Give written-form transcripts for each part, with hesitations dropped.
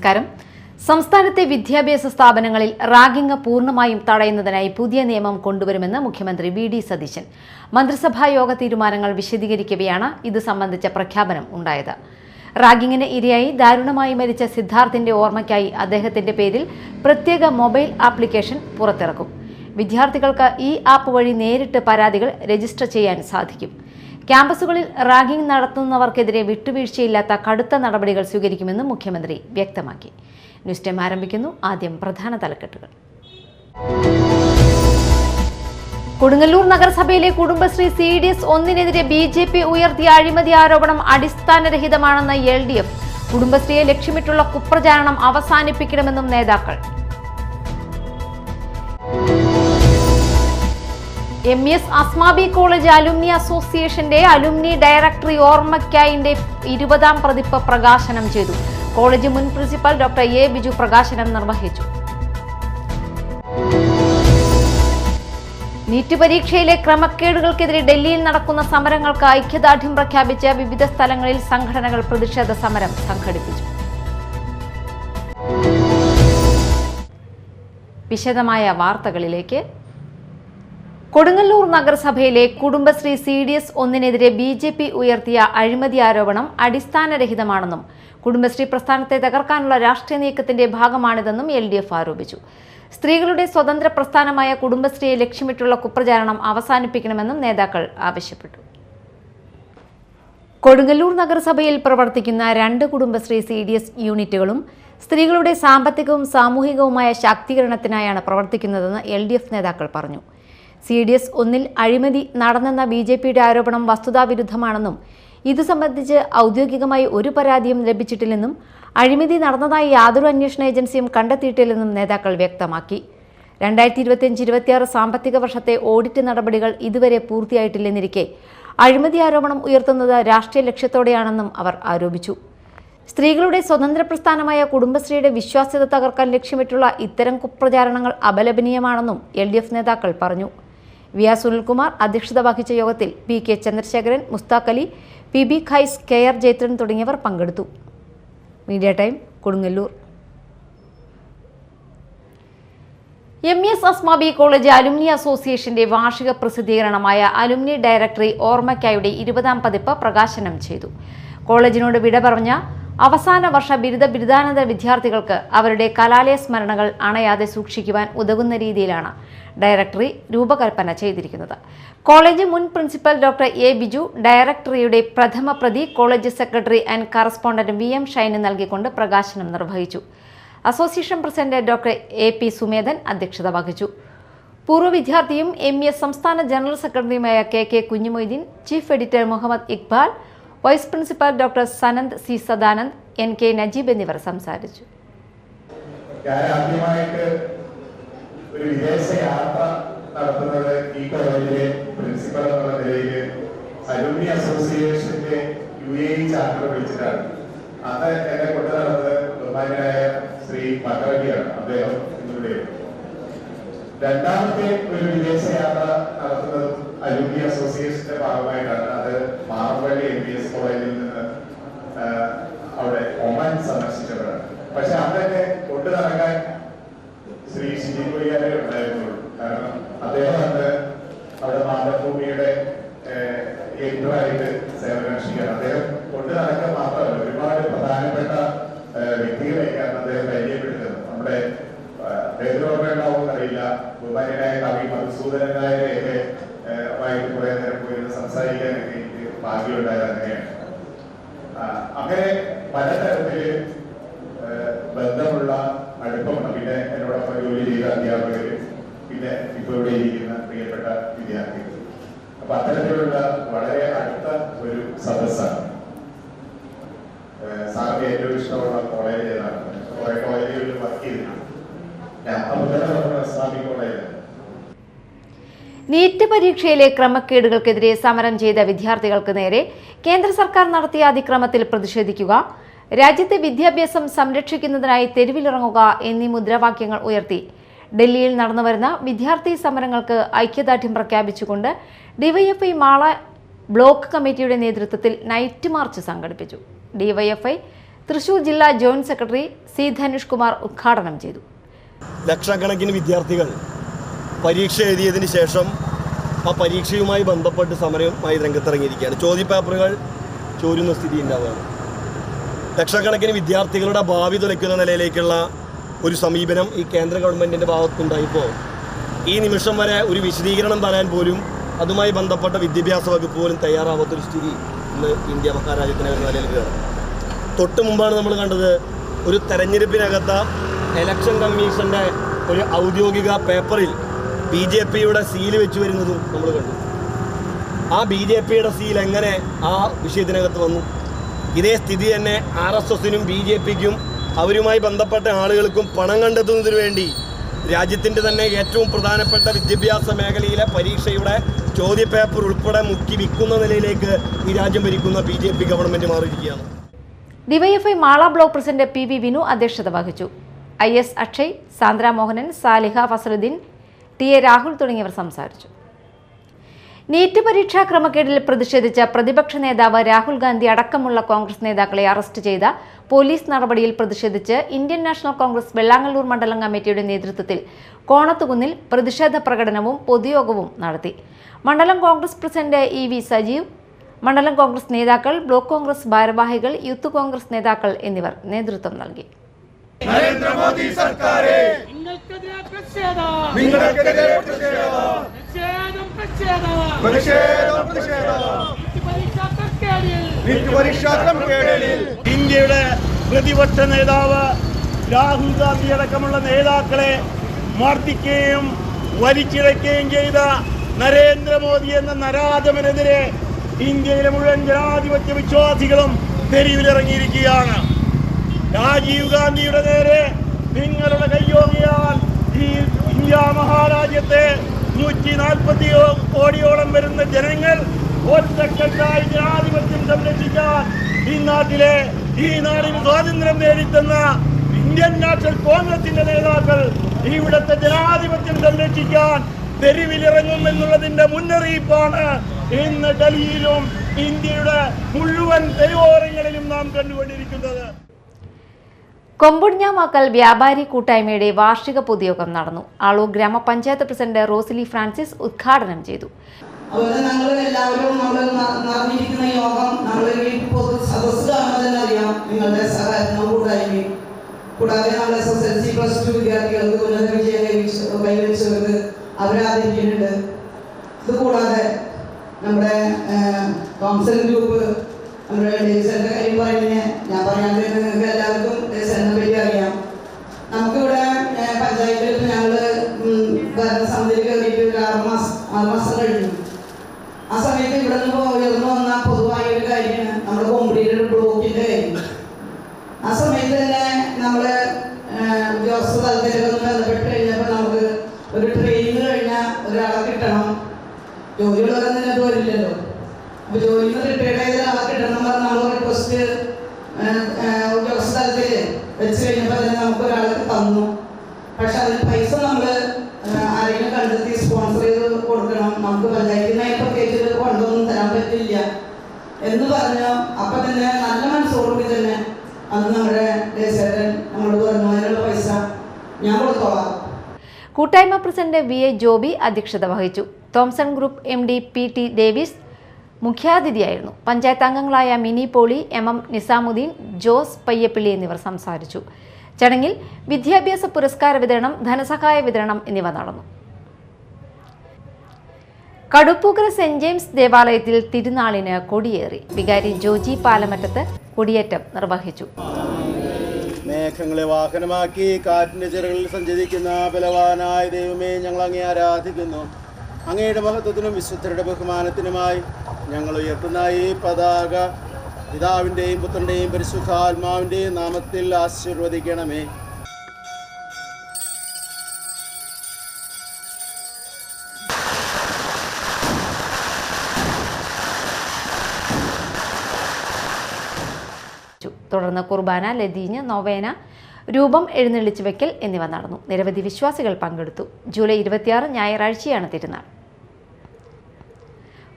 നമസ്കാരം. സംസ്ഥാനത്തെ വിദ്യാഭ്യാസ സ്ഥാപനങ്ങളിൽ റാഗിംഗ് പൂർണ്ണമായും തടയുന്നതിനായി പുതിയ നിയമം കൊണ്ടുവരുമെന്ന് മുഖ്യമന്ത്രി വി.ഡി. സതീശൻ മന്ത്രിസഭാ യോഗ തീരുമാനങ്ങൾ വിശദീകരിക്കവെയാണ് ഇത് സംബന്ധിച്ച പ്രഖ്യാപനം ഉണ്ടായത്. റാഗിങ്ങിന് ഇരയായി ദാരുണമായി മരിച്ച സിദ്ധാർത്ഥിന്റെ ഓർമ്മയ്ക്കായി അദ്ദേഹത്തിന്റെ പേരിൽ പ്രത്യേക മൊബൈൽ ആപ്ലിക്കേഷൻ പുറത്തിറക്കും. വിദ്യാർത്ഥികൾക്ക് ഈ ആപ്പ് വഴി നേരിട്ട് പരാതികൾ രജിസ്റ്റർ ചെയ്യാൻ സാധിക്കും. ക്യാമ്പസുകളിൽ റാഗിംഗ് നടത്തുന്നവർക്കെതിരെ വിട്ടുവീഴ്ചയില്ലാത്ത കടുത്ത നടപടികൾ സ്വീകരിക്കുമെന്നും മുഖ്യമന്ത്രി വ്യക്തമാക്കി. ന്യൂസ് ടൈം ആരംഭിക്കുന്നു. ആദ്യം പ്രധാന തലക്കെട്ടുകൾ. കൊടുങ്ങല്ലൂർ നഗരസഭയിലെ കുടുംബശ്രീ CDS 1-നെതിരെ BJP ഉയർത്തിയ അഴിമതി ആരോപണം അടിസ്ഥാനരഹിതമാണെന്ന് LDF. കുടുംബശ്രീയെ ലക്ഷ്യമിട്ടുള്ള കുപ്രചാരണം അവസാനിപ്പിക്കണമെന്നും നേതാക്കൾ. MES അസ്മാബി കോളേജ് അലുമിനി അസോസിയേഷന്റെ അലുമിനി ഡയറക്ടറി ഓർമ്മയ്ക്കായിന്റെ 20ാം പതിപ്പ് പ്രകാശനം ചെയ്തു. കോളേജ് മുൻ പ്രിൻസിപ്പൽ ഡോക്ടർ A. ബിജു പ്രകാശനം നിർവഹിച്ചു. നീറ്റ് പരീക്ഷയിലെ ക്രമക്കേടുകൾക്കെതിരെ ഡൽഹിയിൽ നടക്കുന്ന സമരങ്ങൾക്ക് ഐക്യദാർഢ്യം പ്രഖ്യാപിച്ച് വിവിധ സ്ഥലങ്ങളിൽ സംഘടനകൾ പ്രതിഷേധ സമരം സംഘടിപ്പിച്ചു. വിശദമായ വാർത്തകളിലേക്ക്. കൊടുങ്ങല്ലൂർ നഗരസഭയിലെ കുടുംബശ്രീ CDS 1-നെതിരെ BJP ഉയർത്തിയ അഴിമതി ആരോപണം അടിസ്ഥാനരഹിതമാണെന്നും കുടുംബശ്രീ പ്രസ്ഥാനത്തെ തകർക്കാനുള്ള രാഷ്ട്രീയ നീക്കത്തിന്റെ ഭാഗമാണിതെന്നും LDF ആരോപിച്ചു. സ്ത്രീകളുടെ സ്വതന്ത്ര പ്രസ്ഥാനമായ കുടുംബശ്രീയെ ലക്ഷ്യമിട്ടുള്ള കുപ്രചാരണം അവസാനിപ്പിക്കണമെന്നും നേതാക്കൾ ആവശ്യപ്പെട്ടു. കൊടുങ്ങല്ലൂർ നഗരസഭയിൽ പ്രവർത്തിക്കുന്ന 2 കുടുംബശ്രീ CDS യൂണിറ്റുകളും സ്ത്രീകളുടെ സാമ്പത്തികവും സാമൂഹികവുമായ ശാക്തീകരണത്തിനായാണ് പ്രവർത്തിക്കുന്നതെന്ന് LDF നേതാക്കൾ പറഞ്ഞു. CDS 1-ൽ അഴിമതി നടന്നെന്ന BJPയുടെ ആരോപണം വസ്തുതാവിരുദ്ധമാണെന്നും ഇതു സംബന്ധിച്ച് ഔദ്യോഗികമായി ഒരു പരാതിയും ലഭിച്ചിട്ടില്ലെന്നും അഴിമതി നടന്നതായി യാതൊരു അന്വേഷണ ഏജൻസിയും കണ്ടെത്തിയിട്ടില്ലെന്നും നേതാക്കൾ വ്യക്തമാക്കി. 2025-26 സാമ്പത്തിക വർഷത്തെ ഓഡിറ്റ് നടപടികൾ ഇതുവരെ പൂർത്തിയായിട്ടില്ലെന്നിരിക്കെ അഴിമതി ആരോപണം ഉയർത്തുന്നത് രാഷ്ട്രീയ ലക്ഷ്യത്തോടെയാണെന്നും അവർ ആരോപിച്ചു. സ്ത്രീകളുടെ സ്വതന്ത്ര പ്രസ്ഥാനമായ കുടുംബശ്രീയുടെ വിശ്വാസ്യത തകർക്കാൻ ലക്ഷ്യമിട്ടുള്ള ഇത്തരം കുപ്രചാരണങ്ങൾ അപലപനീയമാണെന്നും LDF നേതാക്കൾ പറഞ്ഞു. വി. ആർ. സുനിൽകുമാർ അധ്യക്ഷത വഹിച്ച യോഗത്തിൽ PK ചന്ദ്രശേഖരൻ, മുസ്താഖ് അലി, PB ഖൈസ്, KR ജയത്രൻ തുടങ്ങിയവർ പങ്കെടുത്തു. Media time, Kodungallur. MES Asmabi college alumni അസോസിയേഷന്റെ വാർഷിക പ്രസിദ്ധീകരണമായ അലുമിനി ഡയറക്ടറി ഓർമ്മയ്ക്കായുടെ 20ാം പതിപ്പ് പ്രകാശനം ചെയ്തു. കോളേജിനോട് വിട പറഞ്ഞ അവസാന വർഷ ബിരുദാനന്തര വിദ്യാർത്ഥികൾക്ക് അവരുടെ കലാലയ സ്മരണകൾ അണയാതെ സൂക്ഷിക്കുവാൻ ഉതകുന്ന രീതിയിലാണ് ഡയറക്ടറി രൂപകൽപ്പന ചെയ്തിരിക്കുന്നത്. കോളേജ് മുൻ പ്രിൻസിപ്പൽ ഡോക്ടർ A. ബിജു ഡയറക്ടറിയുടെ പ്രഥമ പ്രതി college secretary and correspondent VM ഷൈന് നൽകിക്കൊണ്ട് പ്രകാശനം നിർവഹിച്ചു. Association president doctor AP Sumedhan അധ്യക്ഷത വഹിച്ചു. പൂർവ്വ വിദ്യാർത്ഥിയും MES സംസ്ഥാന ജനറൽ സെക്രട്ടറിയുമായ KK Kunhimoideen, chief editor Muhammad Iqbal, vice principal doctor Sanand C. Sadanand, NK Najeeb എന്നിവർ സംസാരിച്ചു. ഒരു വിദേശ യാത്ര നടത്തുന്നത് ഈ കോളേജിലെ പ്രിൻസിപ്പൽ എന്നുള്ള നിലയിൽ അലുമിനി അസോസിയേഷന്റെ UAE ചാർട്ടർ വിളിച്ചിട്ടാണ്. അന്ന് എന്നെ കൊണ്ടു നടന്നത് ബഹുമാനായ ശ്രീ പകരവിയാണ്. അദ്ദേഹം ഇവിടെ. രണ്ടാമത്തെ ഒരു വിദേശ യാത്ര നടത്തുന്നതും അലുമിനി അസോസിയേഷന്റെ ഭാഗമായിട്ടാണ്. അത് മാറമ്പള്ളി MBS കോളേജിൽ നിന്ന് അവിടെ ഒമാൻ സന്ദർശിച്ചവരാണ്. പക്ഷെ അതൊക്കെ കൊണ്ടു നടക്കാൻ ശ്രീ ഷിജി കൊയ്യാനെ ഉണ്ടായിരുന്നുള്ളൂ. കാരണം അദ്ദേഹം അന്ന് അവിടെ മാതൃഭൂമിയുടെ എഡിറ്ററായിട്ട് സേവനമനുഷ്ഠിക്കുകയാണ്. അദ്ദേഹം കൊണ്ടു നടക്കാൻ മാത്രമല്ല, ഒരുപാട് പ്രധാനപ്പെട്ട വ്യക്തികളെയൊക്കെയാണ് അദ്ദേഹം പരിചയപ്പെടുത്തുന്നത്. നമ്മുടെ ഓർമ്മയുണ്ടാവും അറിയില്ല, ബഹുമാന്യനായ കവി മധുസൂദനൻ നായരെയൊക്കെ വായിട്ട് കുറെ നേരം പോയി സംസാരിക്കാനൊക്കെ എനിക്ക് ഭാഗ്യമുണ്ടായത് അങ്ങനെയാണ്. അങ്ങനെ പലതരത്തില് ബന്ധമുള്ള അടുപ്പമാണ്. പിന്നെ എന്നോടൊപ്പം ജോലി ചെയ്ത അധ്യാപകര്, പിന്നെ ഇപ്പൊ ഇവിടെ ഇരിക്കുന്ന പ്രിയപ്പെട്ട വിദ്യാർത്ഥികൾ. അപ്പൊ അത്തരത്തിലുള്ള വളരെ അടുത്ത ഒരു സദസ്സാണ്. സാറിന് ഏറ്റവും ഇഷ്ടമുള്ള കോളേജ് ഏതാണ്? കുറെ കോളേജുകളിൽ വർക്ക് ചെയ്തിട്ടുണ്ട്. ഞാൻ അസ്മാബി കോളേജ്. നീറ്റ് പരീക്ഷയിലെ ക്രമക്കേടുകൾക്കെതിരെ സമരം ചെയ്ത വിദ്യാർത്ഥികൾക്ക് നേരെ കേന്ദ്ര സർക്കാർ നടത്തിയ അതിക്രമത്തിൽ പ്രതിഷേധിക്കുക, രാജ്യത്തെ വിദ്യാഭ്യാസം സംരക്ഷിക്കുന്നതിനായി തെരുവിലിറങ്ങുക എന്നീ മുദ്രാവാക്യങ്ങൾ ഉയർത്തി ഡൽഹിയിൽ നടന്നുവരുന്ന വിദ്യാർത്ഥി സമരങ്ങൾക്ക് ഐക്യദാർഢ്യം പ്രഖ്യാപിച്ചുകൊണ്ട് DYFI മാള ബ്ലോക്ക് കമ്മിറ്റിയുടെ നേതൃത്വത്തിൽ നൈറ്റ് മാർച്ച് സംഘടിപ്പിച്ചു. DYFI തൃശൂർ ജില്ലാ joint secretary C Dhanush Kumar ഉദ്ഘാടനം ചെയ്തു. ലക്ഷക്കണക്കിന് വിദ്യാർത്ഥികൾ പരീക്ഷ എഴുതിയതിന് ശേഷം ആ പരീക്ഷയുമായി ബന്ധപ്പെട്ട് സമരവുമായി രംഗത്തിറങ്ങിയിരിക്കുകയാണ്. ചോദ്യപേപ്പറുകൾ ചോരുന്ന സ്ഥിതി ഉണ്ടാവുകയാണ്. ലക്ഷക്കണക്കിന് വിദ്യാർത്ഥികളുടെ ഭാവി തുലയ്ക്കുന്ന നിലയിലേക്കുള്ള ഒരു സമീപനം ഈ കേന്ദ്ര ഗവൺമെൻറ്റിൻ്റെ ഭാഗത്തുണ്ടായപ്പോൾ ഈ നിമിഷം വരെ ഒരു വിശദീകരണം തരാൻ പോലും അതുമായി ബന്ധപ്പെട്ട വിദ്യാഭ്യാസ വകുപ്പ് പോലും തയ്യാറാവാത്തൊരു സ്ഥിതി ഇന്ന് ഇന്ത്യ മഹാരാജ്യത്തിന് നിലനിൽക്കുകയാണ്. തൊട്ട് മുമ്പാണ് നമ്മൾ കണ്ടത് ഒരു തെരഞ്ഞെടുപ്പിനകത്ത് ഇലക്ഷൻ കമ്മീഷൻ്റെ ഒരു ഔദ്യോഗിക പേപ്പറിൽ BJPയുടെ സീല് വെച്ച് വരുന്നതും നമ്മൾ കണ്ടു. ആ BJPയുടെ സീൽ എങ്ങനെ ആ വിഷയത്തിനകത്ത് വന്നു? ഇതേ സ്ഥിതി തന്നെ RSSനും BJPക്കും അവരുമായി ബന്ധപ്പെട്ട ആളുകൾക്കും പണം കണ്ടെത്തുന്നതിന് വേണ്ടി രാജ്യത്തിൻ്റെ തന്നെ ഏറ്റവും പ്രധാനപ്പെട്ട വിദ്യാഭ്യാസ മേഖലയിലെ പരീക്ഷയുടെ ചോദ്യപേപ്പർ ഉൾപ്പെടെ മുക്കി വിൽക്കുന്ന നിലയിലേക്ക് ഈ രാജ്യം ഭരിക്കുന്ന BJP ഗവൺമെൻറ് മാറിയിരിക്കുകയാണ്. DYFI Mala block president PV Vinu അധ്യക്ഷത വഹിച്ചു. IS അക്ഷയ്, സാന്ദ്ര മോഹനൻ, സാലിഹ ഫസലുദ്ദീൻ, TA രാഹുൽ തുടങ്ങിയവർ സംസാരിച്ചു. നീറ്റ് പരീക്ഷാ ക്രമക്കേടിൽ പ്രതിഷേധിച്ച പ്രതിപക്ഷ നേതാവ് രാഹുൽ ഗാന്ധി അടക്കമുള്ള കോൺഗ്രസ് നേതാക്കളെ അറസ്റ്റ് ചെയ്ത പോലീസ് നടപടിയിൽ പ്രതിഷേധിച്ച് ഇന്ത്യൻ നാഷണൽ കോൺഗ്രസ് വെള്ളാങ്ങല്ലൂർ മണ്ഡലം കമ്മിറ്റിയുടെ നേതൃത്വത്തിൽ കോണത്തുകുന്നിൽ പ്രതിഷേധ പ്രകടനവും പൊതുയോഗവും നടത്തി. മണ്ഡലം കോൺഗ്രസ് പ്രസിഡന്റ് EV സജീവ്, മണ്ഡലം കോൺഗ്രസ് നേതാക്കൾ, ബ്ലോക്ക് കോൺഗ്രസ് ഭാരവാഹികൾ, യൂത്ത് കോൺഗ്രസ് നേതാക്കൾ എന്നിവർ നേതൃത്വം നൽകി. നരേന്ദ്രമോദി സർക്കാരേ, ഇന്ത്യയുടെ പ്രതിപക്ഷ നേതാവ് രാഹുൽ ഗാന്ധി അടക്കമുള്ള നേതാക്കളെ മർദ്ദിക്കുകയും വലിച്ചിഴക്കുകയും ചെയ്ത നരേന്ദ്രമോദി എന്ന നരാധമനെതിരെ ഇന്ത്യയിലെ മുഴുവൻ ജനാധിപത്യ വിശ്വാസികളും തെരുവിലിറങ്ങിയിരിക്കുകയാണ്. രാജീവ് ഗാന്ധിയുടെ നേരെ നിങ്ങളുടെ കയ്യോങ്ങിയാൽ ഈ ഇന്ത്യ മഹാരാജ്യത്തെ 140 കോടിയോളം വരുന്ന ജനങ്ങൾ ഒറ്റക്കെട്ടായി ജനാധിപത്യം സംരക്ഷിക്കാൻ ഈ നാടിന് സ്വാതന്ത്ര്യം നേടിത്തന്ന ഇന്ത്യൻ നാഷണൽ കോൺഗ്രസിന്റെ നേതാക്കൾ ഇവിടുത്തെ ജനാധിപത്യം സംരക്ഷിക്കാൻ തെരുവിലിറങ്ങും എന്നുള്ളതിന്റെ മുന്നറിയിപ്പാണ് ഇന്ന് ഡൽഹിയിലും ഇന്ത്യയുടെ മുഴുവൻ തെരുവോരങ്ങളിലും നാം കണ്ടുകൊണ്ടിരിക്കുന്നത്. കൊമ്പുഞ്ഞാമാക്കൽ വ്യാപാരി കൂട്ടായ്മയുടെ വാർഷിക പൊതുയോഗം നടന്നു. ആളൂർ ഗ്രാമപഞ്ചായത്ത് പ്രസിഡന്റ് റോസിലി ഫ്രാൻസിസ് ഉദ്ഘാടനം ചെയ്തു. കൂടാതെ നമ്മൾ SSLC +2 വിദ്യാർത്ഥികൾക്ക് ഉന്നത വിജയം കൈവരിച്ചവർക്ക് അവരാദരിക്കുന്നുണ്ട്. ഇതുകൂടാതെ നമ്മുടെ കൗൺസിൽ ഗ്രൂപ്പ് നമ്മുടെ ഡേവിസന്റെ കാര്യം പറയുന്നത് ഞാൻ പറയാതെ നിങ്ങൾക്ക് എല്ലാവർക്കും ഡേവിസനെ പറ്റി അറിയാം. നമുക്കിവിടെ പഞ്ചായത്തിൽ ഞങ്ങൾ ഭരണസമിതിയിൽ കയറിയിട്ട് ഒരു 6 മാസം കഴിഞ്ഞു. ആ സമയത്ത് ഇവിടെ നിന്ന് ഉയർന്നു വന്ന പൊതുവായ ഒരു കാര്യമാണ് നമ്മുടെ കോൺക്രീറ്റ് ബ്ലോക്കിന്റെ കാര്യം. ആ സമയത്ത് തന്നെ നമ്മൾ ഉദ്യോഗസ്ഥ തലത്തിലൊക്കെ ബന്ധപ്പെട്ട് കഴിഞ്ഞപ്പോൾ നമുക്ക് ഒരു ട്രെയിനിങ് കഴിഞ്ഞാൽ ഒരാളെ കിട്ടണം. ജോലിയുള്ളവരൊന്നും ഇതിനകത്ത് വരില്ലല്ലോ. അപ്പോൾ ജോലിയിൽ നിന്ന് റിട്ടയർഡ് ചെയ്ത ഒരാളെ കിട്ടണം പറഞ്ഞാൽ നമ്മൾ റിക്വസ്റ്റ് ഉദ്യോഗസ്ഥ തലത്തിൽ വെച്ച് കഴിഞ്ഞപ്പോൾ തന്നെ നമുക്ക് ഒരാൾക്ക് തന്നു. പക്ഷെ അതിന് പൈസ നമ്മൾ ആരെങ്കിലും കണ്ടെത്തി സ്പോൺസർ ചെയ്ത് കൊടുക്കണം. നമുക്ക് പഞ്ചായത്തിൽ നിന്ന് പ്രത്യേകിച്ച് ഫണ്ടൊന്നും തരാൻ പറ്റില്ല എന്ന് പറഞ്ഞു. അപ്പം തന്നെ നല്ല മനസ്സോടുകൂടി തന്നെ അത് നമ്മുടെ ദേശേട്ടൻ നമ്മളോട് പറഞ്ഞു അതിനുള്ള പൈസ ഞാൻ കൊടുത്തോളാം. കൂട്ടായ്മ പ്രസിഡന്റ് VA ജോബി അധ്യക്ഷത വഹിച്ചു. Thomson group MD PT Davis മുഖ്യാതിഥിയായിരുന്നു. പഞ്ചായത്ത് അംഗങ്ങളായ മിനി പോളി, MM നിസാമുദ്ദീൻ, ജോസ് പയ്യപ്പിള്ളി എന്നിവർ സംസാരിച്ചു. ചടങ്ങിൽ വിദ്യാഭ്യാസ പുരസ്കാര വിതരണം, ധനസഹായ വിതരണം എന്നിവ നടന്നു. കടുപ്പൂക്കര സെന്റ് ജെയിംസ് ദേവാലയത്തിൽ തിരുനാളിന് കൊടിയേറി. വികാരി ജോജി പാലമറ്റത്ത് കൊടിയേറ്റം നിർവഹിച്ചു. മേഘങ്ങളെ വാഹനമാക്കി കാറ്റിന്റെ ചിറകളിൽ സഞ്ചരിക്കുന്ന ബലവാനായ ദൈവമേ, ഞങ്ങൾ അങ്ങേ ആരാധിക്കുന്നു. അങ്ങയുടെ മഹത്വത്തിനും വിശുദ്ധരുടെ ബഹുമാനത്തിനുമായി ഞങ്ങൾ ഉയർത്തുന്ന ഈ പതാക പിതാവിൻ്റെയും പുത്രൻ്റെയും പരിശുദ്ധാത്മാവിൻ്റെയും നാമത്തിൽ ആശീർവദിക്കണമേ. തുടർന്ന് കുർബാന, ലതീഞ്ഞ്, നൊവേന, രൂപം, എഴുന്നള്ളിച്ചു വെക്കൽ എന്നിവ നടന്നു. നിരവധി വിശ്വാസികൾ പങ്കെടുത്തു. ജൂലൈ 26 ഞായറാഴ്ചയാണ് തിരുനാൾ.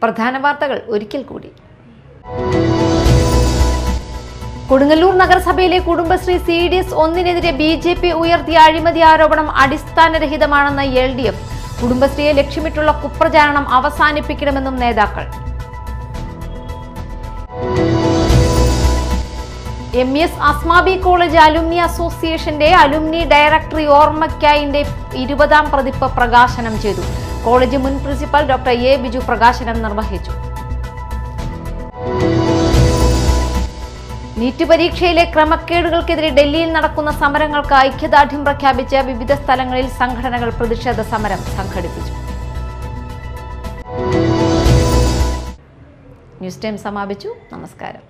പ്രധാന വാർത്തകൾ ഒരിക്കൽ കൂടി. കൊടുങ്ങല്ലൂർ നഗരസഭയിലെ കുടുംബശ്രീ CDS 1-നെതിരെ BJP ഉയർത്തിയ അഴിമതി ആരോപണം അടിസ്ഥാനരഹിതമാണെന്ന് LDF. കുടുംബശ്രീയെ ലക്ഷ്യമിട്ടുള്ള കുപ്രചാരണം അവസാനിപ്പിക്കണമെന്നും നേതാക്കൾ. MES അസ്മാബി കോളേജ് അലുമിനി അസോസിയേഷന്റെ അലുമിനി ഡയറക്ടറി ഓർമ്മയ്ക്കായിന്റെ 20ാം പതിപ്പ് പ്രകാശനം ചെയ്തു. കോളേജ് മുൻ പ്രിൻസിപ്പൽ ഡോക്ടർ A. ബിജു പ്രകാശനം നിർവഹിച്ചു. നീറ്റ് പരീക്ഷയിലെ ക്രമക്കേടുകൾക്കെതിരെ ഡൽഹിയിൽ നടക്കുന്ന സമരങ്ങൾക്ക് ഐക്യദാർഢ്യം പ്രഖ്യാപിച്ച് വിവിധ സ്ഥലങ്ങളിൽ സംഘടനകൾ പ്രതിഷേധ സമരം സംഘടിപ്പിച്ചു. ന്യൂസ് ടൈം സമാപിച്ചു. നമസ്കാരം.